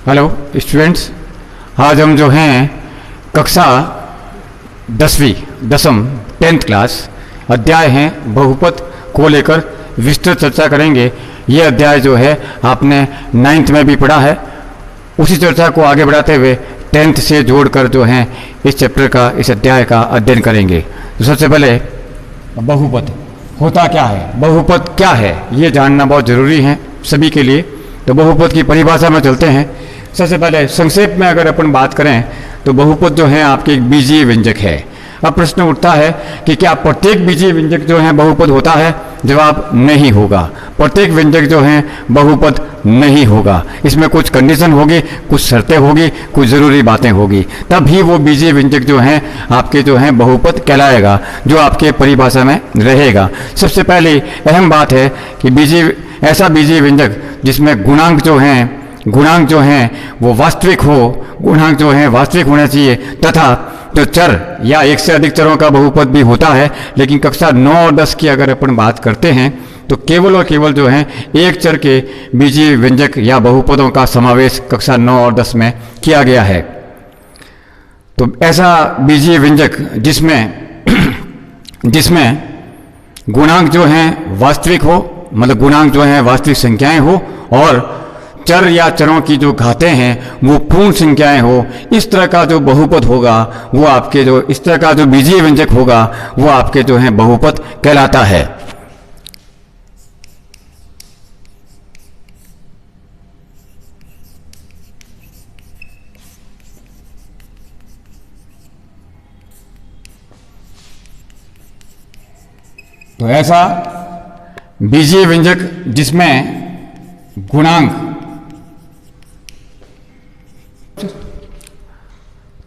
Hello students. आज हम जो हैं कक्षा 10वीं दसम 10th क्लास अध्याय हैं बहुपद को लेकर विस्तृत चर्चा करेंगे। ये अध्याय जो है आपने 9th में भी पढ़ा है। उसी चर्चा को आगे बढ़ाते हुए 10th से जोड़कर जो हैं इस चैप्टर का, इस अध्याय का अध्ययन करेंगे। तो सबसे पहले बहुपद होता क्या है, बहुपद क्या है, ये जानना बहुत ज़रूरी है सभी के लिए। तो बहुपद की परिभाषा में चलते हैं। सबसे पहले संक्षेप में अगर अपन बात करें तो बहुपद जो है आपके एक बीजीय व्यंजक है। अब प्रश्न उठता है कि क्या प्रत्येक बीजीय व्यंजक जो है बहुपद होता है? जवाब नहीं होगा। प्रत्येक व्यंजक जो है बहुपद नहीं होगा। इसमें कुछ कंडीशन होगी, कुछ शर्तें होगी, कुछ ज़रूरी बातें होगी, तभी वो बीजीय व्यंजक जो हैं आपके जो हैं बहुपद कहलाएगा, जो आपके परिभाषा में रहेगा। सबसे पहले अहम बात है कि ऐसा बीजीय व्यंजक जिसमें गुणांक जो हैं वो वास्तविक हो, गुणांक जो हैं वास्तविक होना चाहिए, तथा जो चर या एक से अधिक चरों का बहुपद भी होता है। लेकिन कक्षा 9 और 10 की अगर अपन बात करते हैं तो केवल और केवल जो है एक चर के बीजीय व्यंजक या बहुपदों का समावेश कक्षा 9 और 10 में किया गया है। तो ऐसा बीजीय व्यंजक जिसमें गुणांक जो हैं वास्तविक हो, मतलब गुणांक जो हैं वास्तविक संख्याएं हो, और चर या चरों की जो घातें हैं वो पूर्ण संख्याएं हो, इस तरह का जो बहुपद होगा वो आपके जो इस तरह का जो बीजीय व्यंजक होगा वो आपके जो है बहुपद कहलाता है। तो ऐसा बीजीय व्यंजक जिसमें गुणांक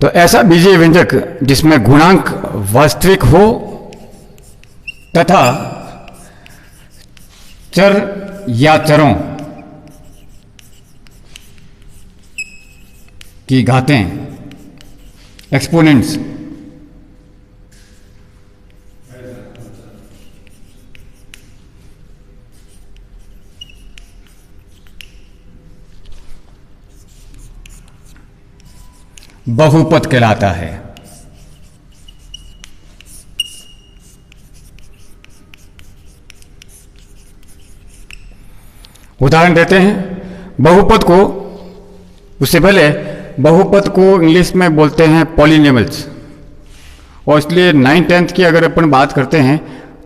तो ऐसा बीजीय व्यंजक जिसमें गुणांक वास्तविक हो तथा चर या चरों की घातें एक्सपोनेंट्स बहुपद कहलाता है। उदाहरण देते हैं बहुपद को। उससे पहले बहुपद को इंग्लिश में बोलते हैं पॉलिनोमियल्स, और इसलिए 9th 10th की अगर अपन बात करते हैं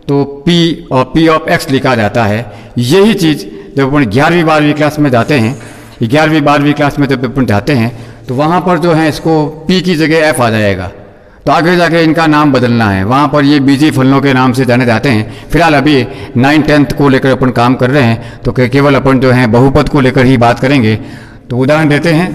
तो P ऑफ X लिखा जाता है। यही चीज़ जब अपन 11वीं 12वीं क्लास में जाते हैं, 11वीं 12वीं क्लास में जब अपन जाते हैं तो वहाँ पर जो है इसको P की जगह F आ जाएगा। तो आगे जाके इनका नाम बदलना है, वहाँ पर ये बीजीय फलनों के नाम से जाने जाते हैं। फिलहाल अभी 9th 10th को लेकर अपन काम कर रहे हैं, तो केवल अपन जो है बहुपद को लेकर ही बात करेंगे। तो उदाहरण देते हैं,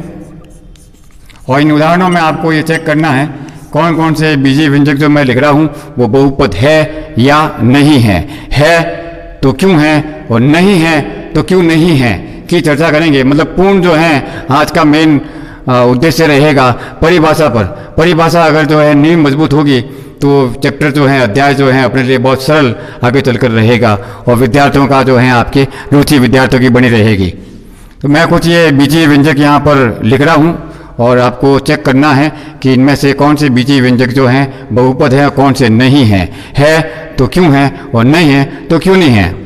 और इन उदाहरणों में आपको ये चेक करना है कौन कौन से बीजीय व्यंजक जो मैं लिख रहा हूँ वो बहुपद है या नहीं है तो क्यों है, और नहीं है तो क्यों नहीं है की चर्चा करेंगे। मतलब पूर्ण जो है आज का मेन उद्देश्य रहेगा परिभाषा पर। परिभाषा अगर जो है नींव मजबूत होगी तो चैप्टर जो है, अध्याय जो है अपने लिए बहुत सरल आगे चलकर रहेगा, और विद्यार्थियों का जो है आपके रुचि विद्यार्थियों की बनी रहेगी। तो मैं कुछ ये बीजीय व्यंजक यहाँ पर लिख रहा हूँ, और आपको चेक करना है कि इनमें से कौन से बीजीय व्यंजक जो हैं बहुपद है और कौन से नहीं हैं। है तो क्यों है, और नहीं है तो क्यों नहीं है।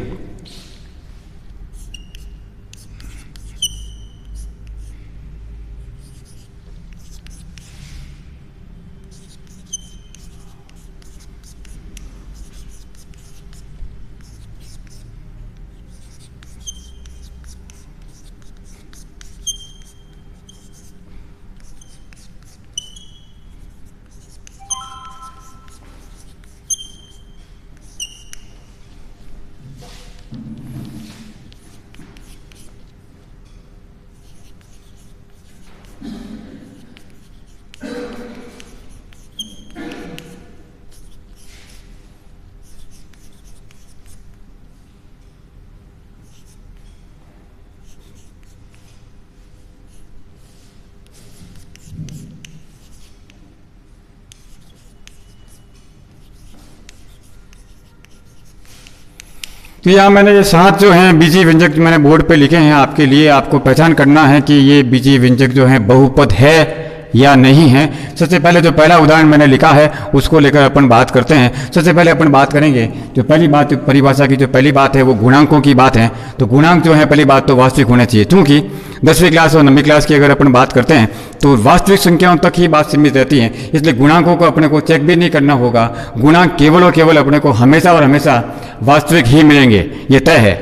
तो यहाँ मैंने ये 7 जो हैं बीजीय व्यंजक मैंने बोर्ड पे लिखे हैं आपके लिए। आपको पहचान करना है कि ये बीजीय व्यंजक जो है बहुपद है या नहीं है। सबसे पहले जो पहला उदाहरण मैंने लिखा है उसको लेकर अपन बात करते हैं। सबसे पहले अपन बात करेंगे जो पहली बात, परिभाषा की जो पहली बात है वो गुणांकों की बात है। तो गुणांक जो है पहली बात तो वास्तविक होना चाहिए, क्योंकि 10वीं क्लास और 9वीं क्लास की अगर अपन बात करते हैं तो वास्तविक संख्याओं तक ही बात सीमित रहती है, इसलिए गुणांकों को अपने को चेक भी नहीं करना होगा। गुणांक केवल और केवल अपने को हमेशा और हमेशा वास्तविक ही मिलेंगे, ये तय है।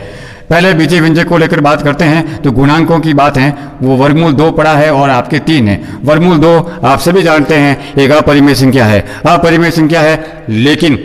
पहले बीजीय व्यंजक को लेकर बात करते हैं तो गुणांकों की बात है, वो वर्गमूल 2 पड़ा है और आपके 3 है। वर्गमूल 2 आप सभी जानते हैं एक अपरिमेय संख्या है, अपरिमेय संख्या है लेकिन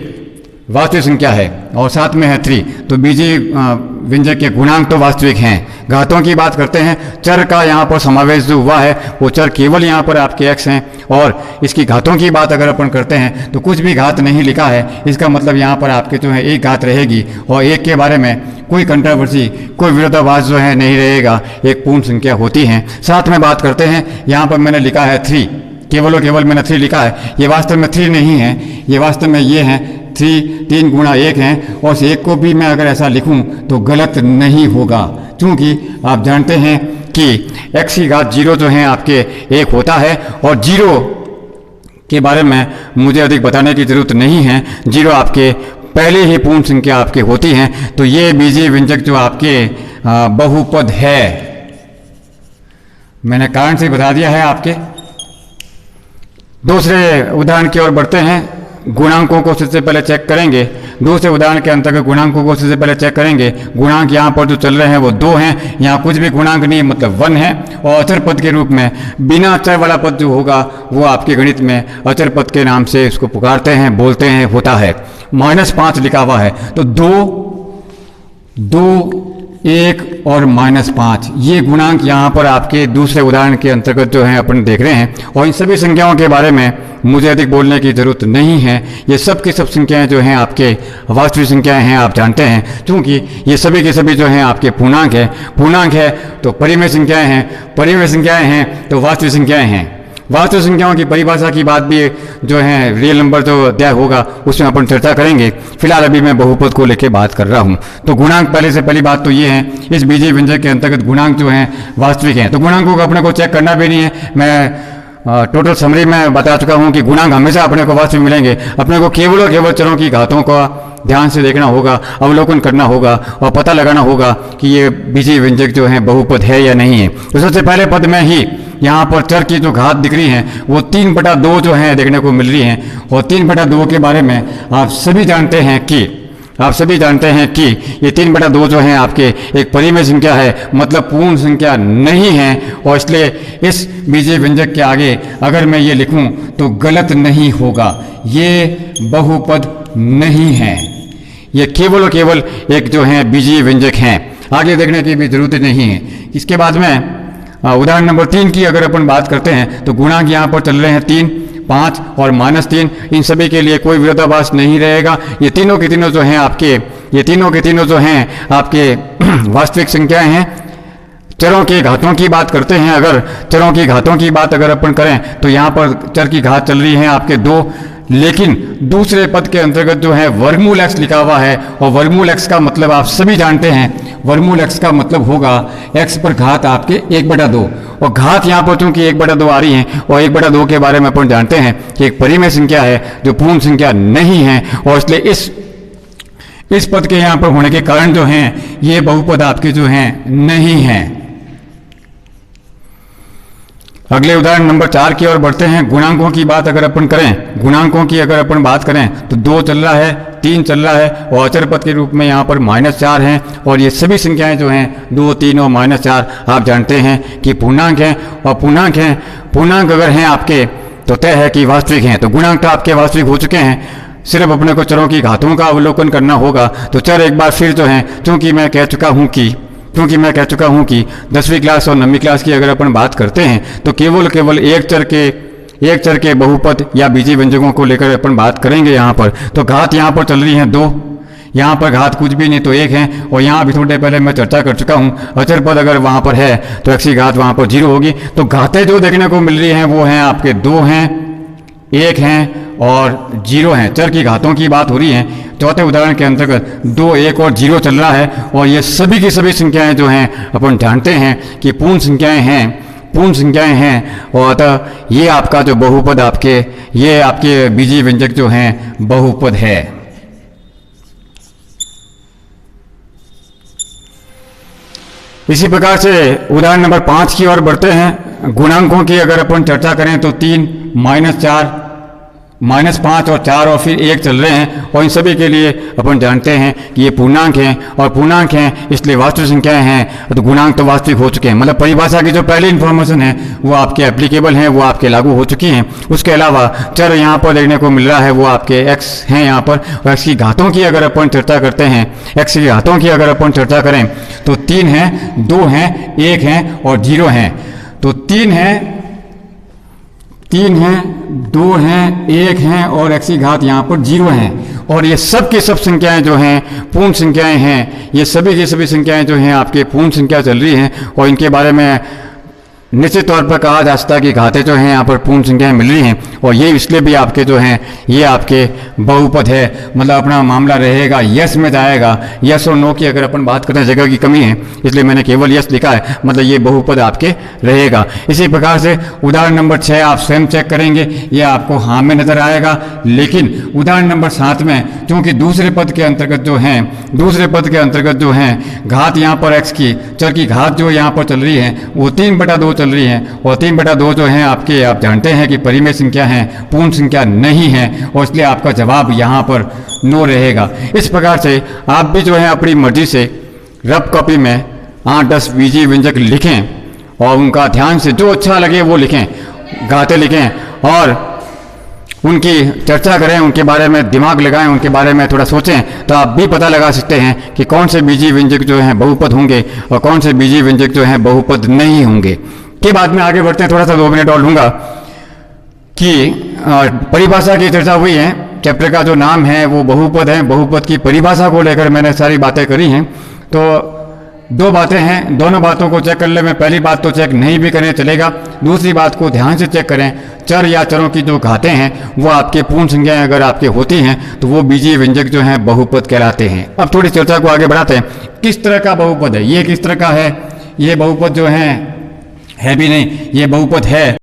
वास्तविक संख्या है, और साथ में है 3। तो बीजीय व्यंजक के गुणांक तो वास्तविक हैं। घातों की बात करते हैं, चर का यहाँ पर समावेश जो हुआ है वो चर केवल यहाँ पर आपके x हैं, और इसकी घातों की बात अगर अपन करते हैं तो कुछ भी घात नहीं लिखा है, इसका मतलब यहाँ पर आपके जो है एक घात रहेगी और एक के बारे में कोई कंट्रोवर्सी, कोई विरोधाभास जो है नहीं रहेगा, एक पूर्ण संख्या होती है। साथ में बात करते हैं, यहाँ पर मैंने लिखा है 3, केवल और केवल मैंने 3 लिखा है, ये वास्तव में 3 नहीं है, ये वास्तव में ये है 3 गुणा 1 है, और इस 1 को भी मैं अगर ऐसा लिखूं तो गलत नहीं होगा, क्योंकि आप जानते हैं कि x की घात 0 जो है आपके 1 होता है, और 0 के बारे में मुझे अधिक बताने की जरूरत नहीं है, 0 आपके पहले ही पूर्ण संख्या आपके होती हैं। तो ये बीजीय व्यंजक जो आपके बहुपद है, मैंने कारण से बता दिया है आपके। दूसरे उदाहरण की ओर बढ़ते हैं, गुणांकों को सबसे पहले चेक करेंगे। दूसरे उदाहरण के अंतर्गत गुणांकों को सबसे पहले चेक करेंगे। गुणांक यहाँ पर जो चल रहे हैं वो 2 हैं, यहाँ कुछ भी गुणांक नहीं मतलब 1 है, और अचर पद के रूप में बिना अचर वाला पद जो होगा वो आपके गणित में अचर पद के नाम से उसको पुकारते हैं, बोलते हैं, होता है। -5 लिखा हुआ है, तो 2, 1 और -5 ये गुणांक यहाँ पर आपके दूसरे उदाहरण के अंतर्गत जो है अपन देख रहे हैं। और इन सभी संख्याओं के बारे में मुझे अधिक बोलने की जरूरत नहीं है, ये सब की सब संख्याएं जो हैं आपके वास्तविक संख्याएं हैं, आप जानते हैं, क्योंकि ये सभी के सभी जो हैं आपके पूर्णांक है। पूर्णांक है तो परिमेय संख्याएं हैं, परिमेय संख्याएं हैं तो वास्तविक संख्याएं हैं। वास्तविक संख्याओं की परिभाषा की बात भी जो है रियल नंबर जो अध्याय होगा उसमें अपन चर्चा करेंगे। फिलहाल अभी मैं बहुपद को लेकर बात कर रहा हूँ। तो गुणांक पहले से पहली बात तो ये है, इस बीजीय व्यंजक के अंतर्गत गुणांक जो हैं वास्तविक हैं। तो गुणांकों को अपने को चेक करना भी नहीं है, मैं टोटल समरी में बता चुका हूँ कि गुणांक हमेशा अपने को वास्तविक मिलेंगे। अपने को केवल और केवल चरों की घातों का ध्यान से देखना होगा, अवलोकन करना होगा और पता लगाना होगा कि ये बीजीय व्यंजक जो है बहुपद है या नहीं है। तो सबसे पहले पद में ही यहाँ पर चर की जो घात दिख रही है वो 3/2 जो है देखने को मिल रही है, और 3/2 के बारे में आप सभी जानते हैं कि ये 3/2 जो है आपके एक परिमेय संख्या है, मतलब पूर्ण संख्या नहीं है, और इसलिए इस बीजीय व्यंजक के आगे अगर मैं ये लिखूं तो गलत नहीं होगा, ये बहुपद नहीं है, ये केवल और केवल एक जो है बीजीय व्यंजक हैं। आगे देखने की भी जरूरत नहीं है। इसके बाद में उदाहरण नंबर 3 की अगर अपन बात करते हैं तो गुणांक यहाँ पर चल रहे हैं 3, 5 और -3। इन सभी के लिए कोई विरोधाभास नहीं रहेगा। ये तीनों के तीनों जो हैं आपके वास्तविक संख्याएं हैं। चरों की घातों की बात करते हैं, अगर चरों की घातों की बात अगर अपन करें तो यहाँ पर चर की घात चल रही है आपके 2, लेकिन दूसरे पद के अंतर्गत जो है वर्गमूल x लिखा हुआ है, और वर्गमूल x का मतलब आप सभी जानते हैं, वर्गमूल x का मतलब होगा x पर घात आपके 1/2, और घात यहाँ पर चूंकि 1/2 आ रही है, और 1/2 के बारे में अपन जानते हैं कि एक परिमेय संख्या है जो पूर्ण संख्या नहीं है, और इसलिए इस पद के यहाँ पर होने के कारण जो हैं ये बहुपद आपके जो हैं नहीं हैं। अगले उदाहरण नंबर 4 की ओर बढ़ते हैं। गुणांकों की बात अगर अपन बात करें तो 2 चल रहा है, 3 चल रहा है, और अचर पद के रूप में यहाँ पर -4 हैं, और ये सभी संख्याएं जो हैं 2, 3 और -4 आप जानते हैं कि पूर्णांक हैं, और पूर्णांक अगर हैं आपके तो तय है कि वास्तविक हैं। तो गुणांक तो आपके वास्तविक हो चुके हैं, सिर्फ अपने को चरों की घातों का अवलोकन करना होगा। तो चर एक बार फिर जो है, क्योंकि मैं कह चुका हूं कि 10वीं क्लास और 9वीं क्लास की अगर अपन बात करते हैं तो केवल एक चर के बहुपद या बीजीय व्यंजकों को लेकर अपन बात करेंगे। यहाँ पर तो घात यहाँ पर चल रही है 2, यहाँ पर घात कुछ भी नहीं तो 1 है, और यहाँ भी थोड़े पहले मैं चर्चा कर चुका हूँ, अचर पद अगर वहाँ पर है तो x की घात वहाँ पर 0 होगी। तो घातें जो देखने को मिल रही हैं वो हैं आपके 2 हैं, 1 हैं और 0 हैं, चर की घातों की बात हो रही है। चौथे उदाहरण के अंतर्गत 2, 1 और 0 चल रहा है और ये सभी की सभी संख्याएं जो हैं अपन जानते हैं कि पूर्ण संख्याएं हैं और अतः ये आपका जो बहुपद ये आपके बीजीय व्यंजक जो हैं बहुपद है। इसी प्रकार से उदाहरण नंबर 5 की ओर बढ़ते हैं। गुणांकों की अगर अपन चर्चा करें तो 3, -4, -5 और 4 और फिर 1 चल रहे हैं और इन सभी के लिए अपन जानते हैं कि ये पूर्णांक हैं और पूर्णांक हैं इसलिए वास्तविक संख्याएं हैं तो गुणांक तो वास्तविक हो चुके हैं। मतलब परिभाषा की जो पहली इन्फॉर्मेशन है वो आपके एप्लीकेबल हैं, वो आपके लागू हो चुकी हैं। उसके अलावा चर यहाँ पर देखने को मिल रहा है वो आपके x हैं यहाँ पर, और x की घातों की अगर अपन चर्चा करते हैं, x की घातों की अगर अपन चर्चा करें तो 3 हैं, 2 हैं, 1 हैं और 0 हैं। तो 3 हैं, 2 हैं, 1 हैं और x की घात यहाँ पर 0 हैं और ये सब की सब संख्याएं जो हैं पूर्ण संख्याएं हैं। ये सभी की सभी संख्याएं जो हैं आपके पूर्ण संख्या चल रही हैं और इनके बारे में निश्चित तौर पर कहा जा सकता है कि घातें जो हैं यहाँ पर पूर्ण संख्याएं मिल रही हैं और ये इसलिए भी आपके जो हैं ये आपके बहुपद है। मतलब अपना मामला रहेगा यस में जाएगा। यस और नो की अगर अपन बात करते हैं जगह की कमी है इसलिए मैंने केवल यस लिखा है, मतलब ये बहुपद आपके रहेगा। इसी प्रकार से उदाहरण नंबर 6 आप स्वयं चेक करेंगे, ये आपको हाँ में नजर आएगा। लेकिन उदाहरण नंबर 7 में चूंकि दूसरे पद के अंतर्गत जो हैं घात यहाँ पर एक्स की चर की घात जो यहाँ पर चल रही है वो 3/2 चल रही है और 3/2 जो है आपके आप जानते हैं कि परिमेय संख्या है, पूर्ण संख्या नहीं है और इसलिए आपका जवाब यहाँ पर नो रहेगा। इस प्रकार से आप भी जो है अपनी मर्जी से रफ कॉपी में 8-10 बीजीय व्यंजक लिखें और उनका ध्यान से जो अच्छा लगे वो लिखें, घातें लिखें और उनकी चर्चा करें, उनके बारे में दिमाग लगाएं, उनके बारे में थोड़ा सोचें तो आप भी पता लगा सकते हैं कि कौन से बीजीय व्यंजक जो हैं बहुपद होंगे और कौन से बीजीय व्यंजक जो हैं बहुपद नहीं होंगे। के बाद में आगे बढ़ते हैं, थोड़ा सा 2 मिनट और लूँगा कि परिभाषा की चर्चा हुई है। चैप्टर का जो नाम है वो बहुपद है। बहुपद की परिभाषा को लेकर मैंने सारी बातें करी हैं। तो 2 बातें हैं, दोनों बातों को चेक करने में पहली बात तो चेक नहीं भी करें चलेगा, दूसरी बात को ध्यान से चेक करें। चर या चरों की जो घातें हैं वो आपके पूर्ण संख्याएं अगर आपके होती हैं तो वो बीजीय व्यंजक जो हैं बहुपद कहलाते हैं। अब थोड़ी चर्चा को आगे बढ़ाते हैं। किस तरह का बहुपद है ये, किस तरह का है ये बहुपद जो है भी नहीं, ये बहुपद है